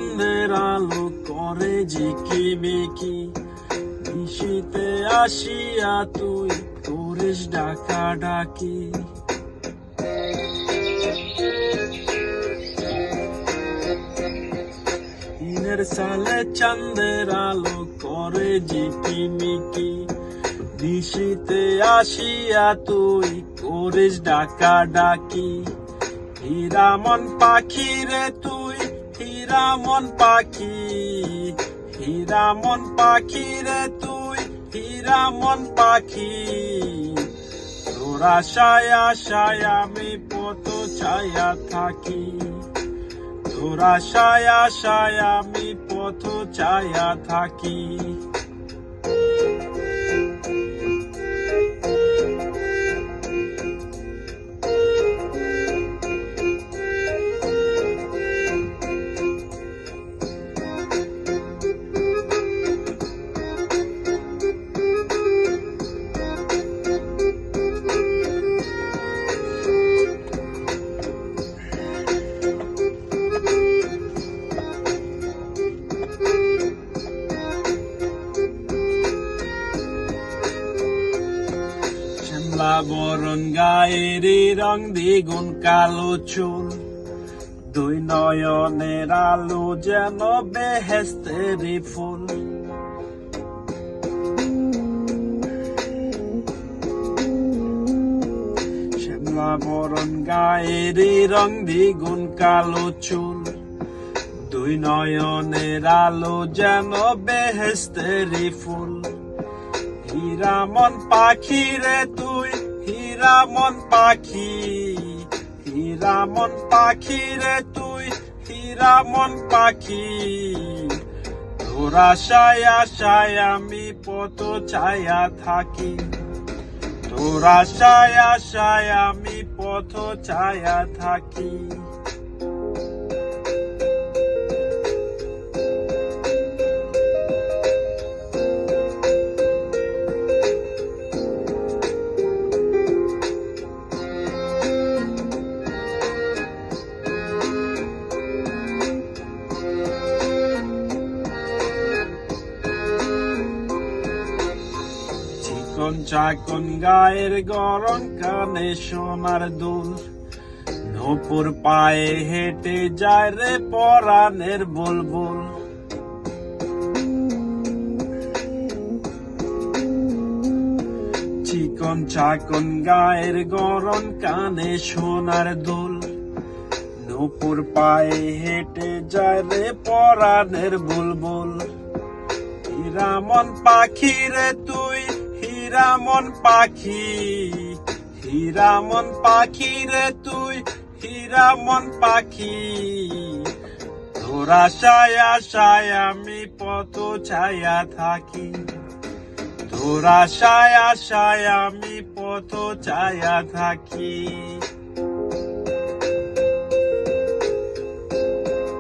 চাঁদের আলো করে ঝিকিমিকি, নিশীথে আসিয়া তুই করিস ডাকাডাকি। দিনের সালে চাঁদের আলো করে ঝিকিমিকি, নিশীথে আসিয়া তুই করিস ডাকাডাকি। হীরা মন পাখি রে তুই, হীরা মন পাখি, হীরা মন পাখি রে তুই, হীরা মন পাখি। তোর আশায় আশায় আমি পথ ছায়া থাকি, তোর আশায় আশায় আমি পথ ছায়া থাকি। বরণ গায়ের রং দ্বিগুণ কালো চুল, দুই নয়নের আলো যেন বেহেশতের ফুল। শ্যামলা বরণ গায়ের রং দ্বিগুণ কালো চুল, দুই নয়নের আলো যেন বেহেশতের ফুল। হীরা মন পাখি রে তুই, হীরা মন পাখি, হীরা মন পাখি রে তুই, হীরা মন পাখি। তোর আশায় আশায় আমি পথ ছায়া থাকি, তোর আশায় আশায় আমি পথ ছায়া থাকি। চাকন গায়ের গরম কানে সোনার দুল, নূপুর পায়ে হেঁটে যায় রে পরাণের বুলবুল। চিকন চাকন গায়ের গরম কানে সোনার দুল, নূপুর পায়ে হেঁটে যায় রে পরাণের বুলবুল। হীরা মন পাখি রে তুই, হীরা মন পাখি, হীরা মন পাখি রে তুই, হীরা মন পাখি। তোর আশায় আশায় আমি পথ ছায়া থাকি, তোর আশায় আশায় আমি পথ ছায়া থাকি।